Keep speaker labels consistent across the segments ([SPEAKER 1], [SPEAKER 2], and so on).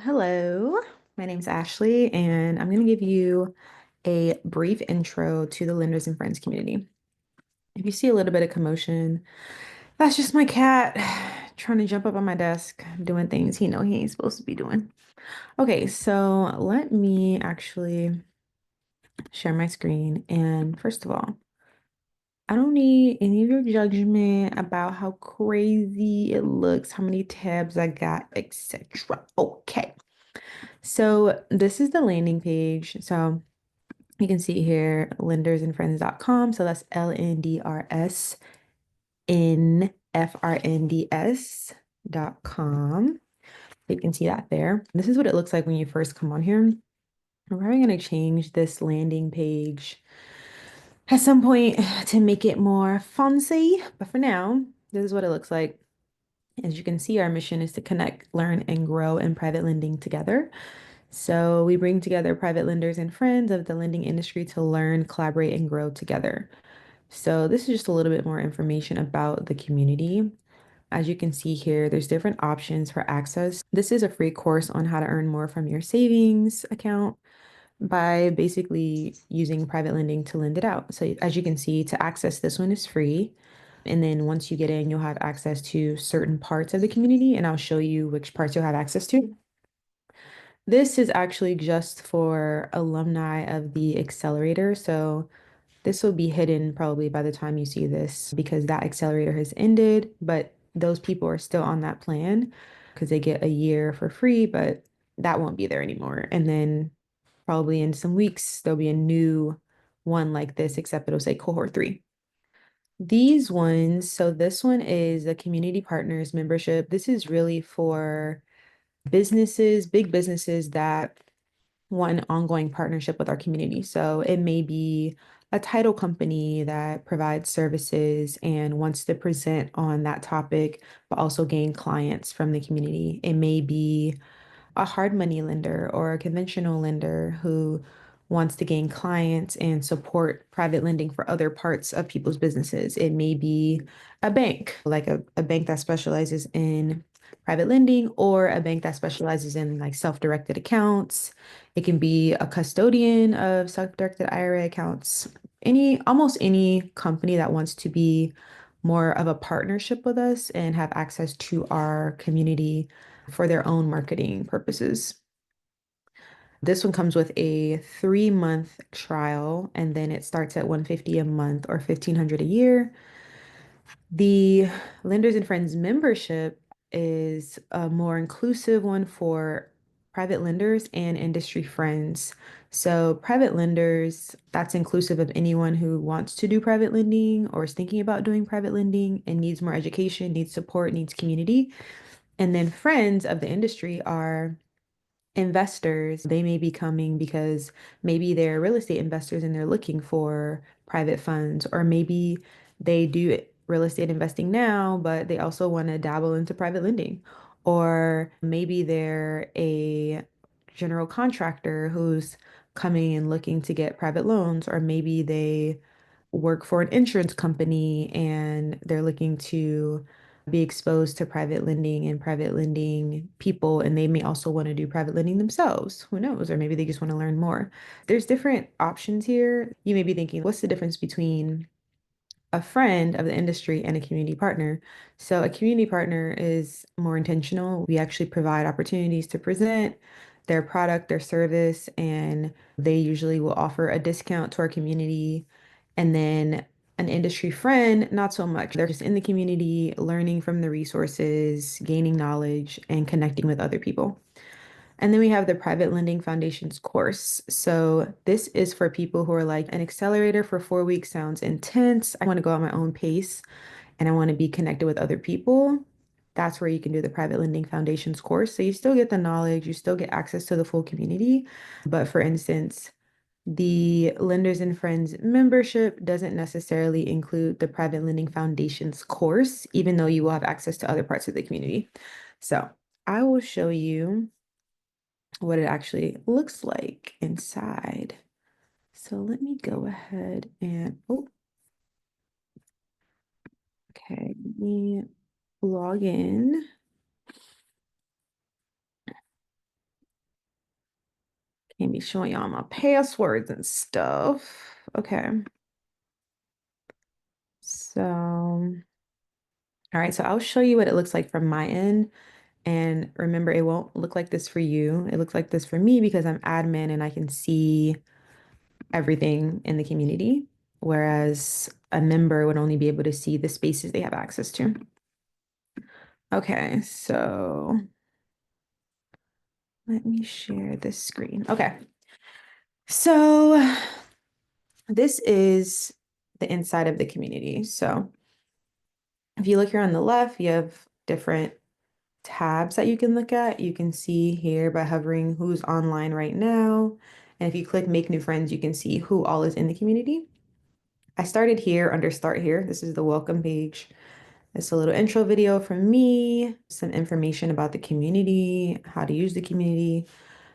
[SPEAKER 1] Hello, my name's Ashley, and I'm going to give you a brief intro to the Lenders and Friends community. If you see a little bit of commotion, that's just my cat trying to jump up on my desk, doing things he ain't supposed to be doing. Okay, so let me actually share my screen. And first of all, I don't need any of your judgment about how crazy it looks, how many tabs I got, etc. Okay. So this is the landing page. So you can see here lendersandfriends.com. So that's LNDRSNFRNDS.com. You can see that there. This is what it looks like when you first come on here. We're probably going to change this landing page at some point to make it more fancy. But for now, this is what it looks like. As you can see, our mission is to connect, learn, and grow in private lending together. So we bring together private lenders and friends of the lending industry to learn, collaborate, and grow together. So this is just a little bit more information about the community. As you can see here, there's different options for access. This is a free course on how to earn more from your savings account by basically using private lending to lend it out. So as you can see, to access this one is free. And then once you get in, you'll have access to certain parts of the community, and I'll show you which parts you'll have access to. This is actually just for alumni of the accelerator. So this will be hidden probably by the time you see this because that accelerator has ended, but those people are still on that plan because they get a year for free, but that won't be there anymore. And then probably in some weeks, there'll be a new one like this, except it'll say cohort three. These ones, so this one is a community partners membership. This is really for businesses, big businesses that want an ongoing partnership with our community. So it may be a title company that provides services and wants to present on that topic, but also gain clients from the community. It may be a hard money lender or a conventional lender who wants to gain clients and support private lending for other parts of people's businesses. It may be a bank, like a bank that specializes in private lending or a bank that specializes in like self-directed accounts. It can be a custodian of self-directed IRA accounts. Almost any company that wants to be more of a partnership with us and have access to our community for their own marketing purposes. This one comes with a 3-month trial, and then it starts at 150 a month or 1,500 a year. The Lenders and Friends membership is a more inclusive one for private lenders and industry friends. So, private lenders, that's inclusive of anyone who wants to do private lending or is thinking about doing private lending and needs more education, needs support, needs community. And then friends of the industry are investors. They may be coming because maybe they're real estate investors and they're looking for private funds, or maybe they do real estate investing now, but they also want to dabble into private lending. Or maybe they're a general contractor who's coming and looking to get private loans, or maybe they work for an insurance company and they're looking to be exposed to private lending and private lending people, and they may also want to do private lending themselves. Who knows? Or maybe they just want to learn more. There's different options here. You may be thinking, what's the difference between a friend of the industry and a community partner? So, a community partner is more intentional. We actually provide opportunities to present their product, their service, and they usually will offer a discount to our community. And then an industry friend, not so much. They're just in the community, learning from the resources, gaining knowledge, and connecting with other people. And then we have the Private Lending Foundations course. So this is for people who are like, an accelerator for 4 weeks sounds intense. I want to go at my own pace and I want to be connected with other people. That's where you can do the Private Lending Foundations course. So you still get the knowledge, you still get access to the full community. But for instance, the Lenders and Friends membership doesn't necessarily include the Private Lending Foundations course, even though you will have access to other parts of the community. So I will show you what it actually looks like inside. So let me go ahead and, oh, okay, let me log in. Can't be showing y'all my passwords and stuff. Okay. So, all right. So I'll show you what it looks like from my end. And remember, it won't look like this for you. It looks like this for me because I'm admin and I can see everything in the community, whereas a member would only be able to see the spaces they have access to. Okay, so let me share this screen. Okay, so this is the inside of the community. So if you look here on the left, you have different tabs that you can look at. You can see here by hovering who's online right now. And if you click make new friends, you can see who all is in the community. I started here under start here. This is the welcome page. It's a little intro video from me, some information about the community, how to use the community.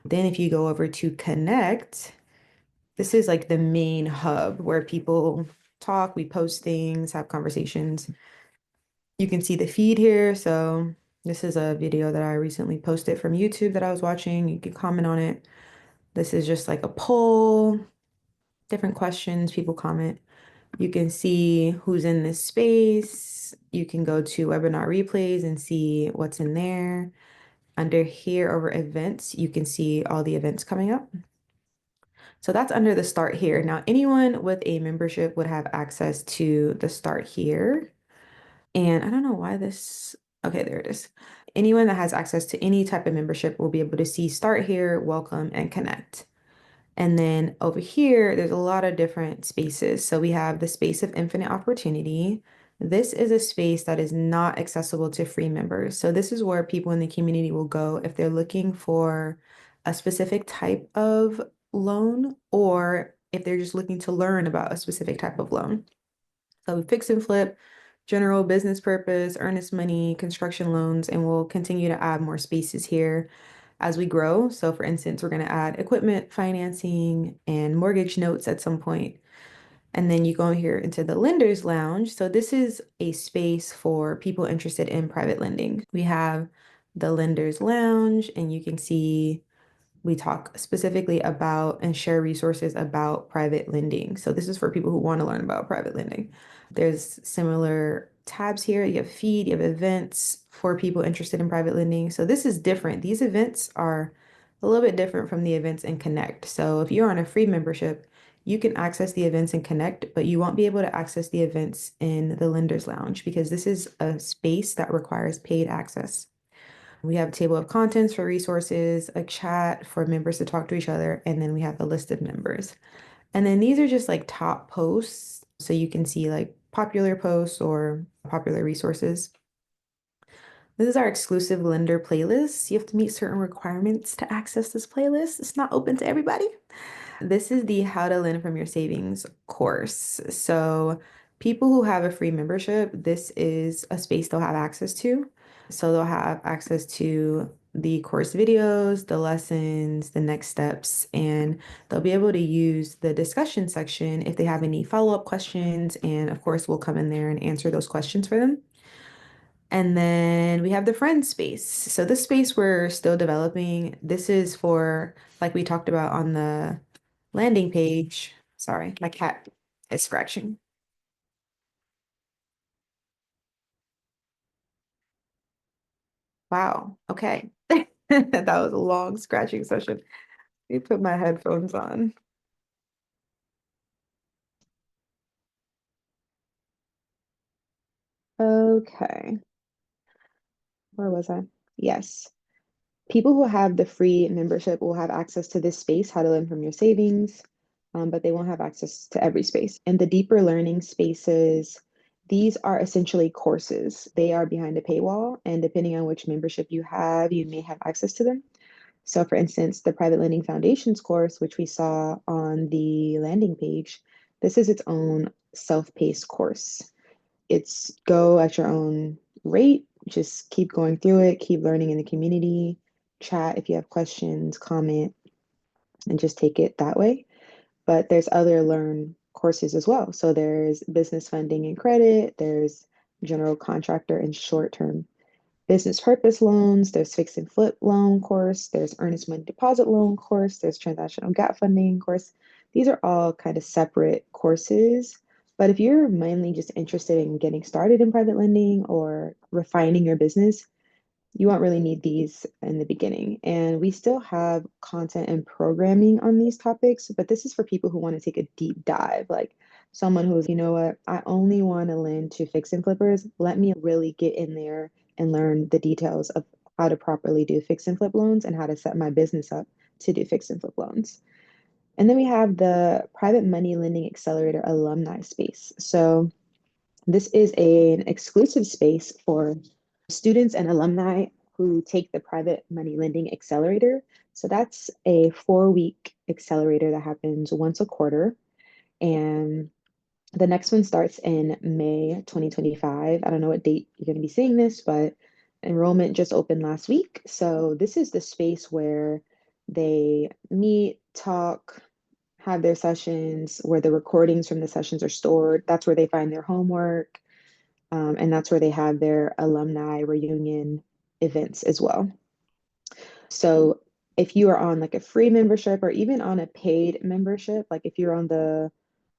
[SPEAKER 1] Then if you go over to connect, this is like the main hub where people talk, we post things, have conversations. You can see the feed here. So this is a video that I recently posted from YouTube that I was watching. You can comment on it. This is just like a poll, different questions, people comment. You can see who's in this space. You can go to webinar replays and see what's in there. Under here over events, you can see all the events coming up. So that's under the start here. Now, anyone with a membership would have access to the start here. And I don't know why this, okay, there it is. Anyone that has access to any type of membership will be able to see start here, welcome, and connect. And then over here, there's a lot of different spaces. So we have the space of infinite opportunity. This is a space that is not accessible to free members. So this is where people in the community will go if they're looking for a specific type of loan or if they're just looking to learn about a specific type of loan. So we fix and flip, general business purpose, earnest money, construction loans, and we'll continue to add more spaces here as we grow. So for instance, we're going to add equipment financing and mortgage notes at some point. And then you go here into the lender's lounge. So this is a space for people interested in private lending. We have the lender's lounge and you can see we talk specifically about and share resources about private lending. So this is for people who want to learn about private lending. There's similar tabs here. You have feed, you have events for people interested in private lending. So this is different. These events are a little bit different from the events in Connect. So if you're on a free membership, you can access the events in Connect, but you won't be able to access the events in the Lender's Lounge because this is a space that requires paid access. We have a table of contents for resources, a chat for members to talk to each other, and then we have a list of members. And then these are just like top posts. So you can see like popular posts or popular resources. This is our exclusive lender playlist. You have to meet certain requirements to access this playlist. It's not open to everybody. This is the How to Lend from Your Savings course. So people who have a free membership, this is a space they'll have access to. So they'll have access to the course videos, the lessons, the next steps, and they'll be able to use the discussion section if they have any follow-up questions. And of course, we'll come in there and answer those questions for them. And then we have the friend space. So this space we're still developing. This is for, like we talked about on the landing page. Sorry, my cat is scratching. Wow. Okay. That was a long scratching session. Let me put my headphones on. Okay. Where was I? Yes. People who have the free membership will have access to this space, how to learn from your savings, but they won't have access to every space. And the deeper learning spaces, these are essentially courses. They are behind a paywall, and depending on which membership you have, you may have access to them. So, for instance, the Private Lending Foundations course, which we saw on the landing page, this is its own self-paced course. It's go at your own rate, just keep going through it, keep learning in the community, chat if you have questions, comment, and just take it that way. But there's other learn courses as well. So there's business funding and credit, there's general contractor and short term business purpose loans, there's fix and flip loan course, there's earnest money deposit loan course, there's transactional gap funding course. These are all kind of separate courses. But if you're mainly just interested in getting started in private lending or refining your business, you won't really need these in the beginning. And we still have content and programming on these topics, but this is for people who want to take a deep dive, like someone who's, you know what, I only want to lend to fix and flippers. Let me really get in there and learn the details of how to properly do fix and flip loans and how to set my business up to do fix and flip loans. And then we have the private money lending accelerator alumni space. So this is an exclusive space for students and alumni who take the private money lending accelerator. So that's a 4-week accelerator that happens once a quarter. And the next one starts in May 2025. I don't know what date you're going to be seeing this, but enrollment just opened last week. So this is the space where they meet, talk, have their sessions, where the recordings from the sessions are stored. That's where they find their homework. And that's where they have their alumni reunion events as well. So if you are on like a free membership or even on a paid membership, like if you're on the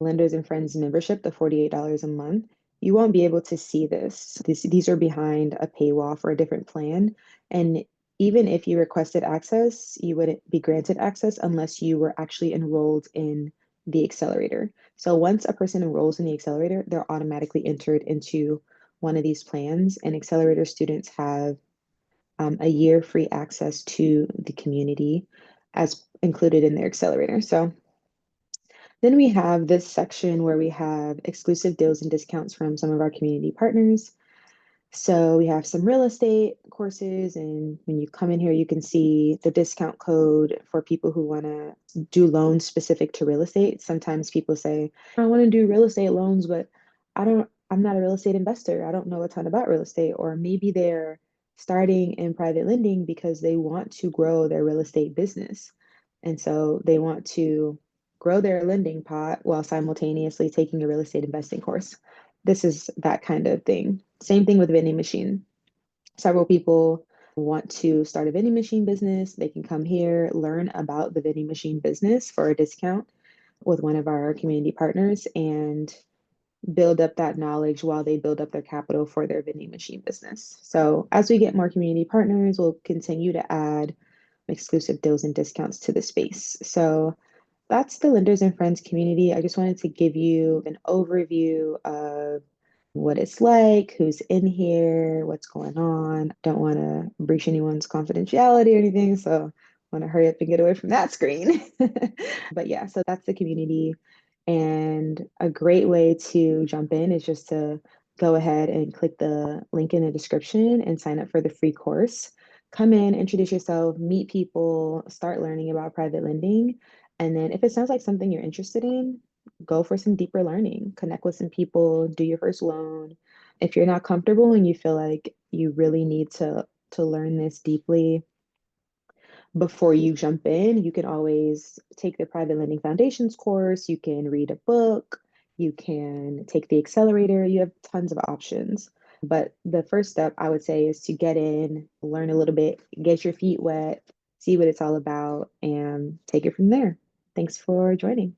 [SPEAKER 1] Lenders and Friends membership, the $48 a month, you won't be able to see this. These are behind a paywall for a different plan. And even if you requested access, you wouldn't be granted access unless you were actually enrolled in the accelerator. So once a person enrolls in the accelerator, they're automatically entered into one of these plans. And accelerator students have a year free access to the community as included in their accelerator. So then we have this section where we have exclusive deals and discounts from some of our community partners. So we have some real estate courses, and when you come in here, you can see the discount code for people who want to do loans specific to real estate. Sometimes people say, I want to do real estate loans, but I'm not a real estate investor. I don't know a ton about real estate. Or maybe they're starting in private lending because they want to grow their real estate business. And so they want to grow their lending pot while simultaneously taking a real estate investing course. This is that kind of thing. Same thing with vending machine. Several people want to start a vending machine business. They can come here, learn about the vending machine business for a discount with one of our community partners and build up that knowledge while they build up their capital for their vending machine business. So as we get more community partners, we'll continue to add exclusive deals and discounts to the space. So that's the Lenders and Friends community. I just wanted to give you an overview of what it's like, who's in here, what's going on. Don't want to breach anyone's confidentiality or anything, so I want to hurry up and get away from that screen. But yeah, so that's the community. And a great way to jump in is just to go ahead and click the link in the description and sign up for the free course. Come in, introduce yourself, meet people, start learning about private lending. And then if it sounds like something you're interested in, go for some deeper learning, connect with some people, do your first loan. If you're not comfortable and you feel like you really need to learn this deeply before you jump in, you can always take the private lending foundations course, you can read a book, you can take the accelerator, you have tons of options. But the first step I would say is to get in, learn a little bit, get your feet wet, see what it's all about, and take it from there. Thanks for joining.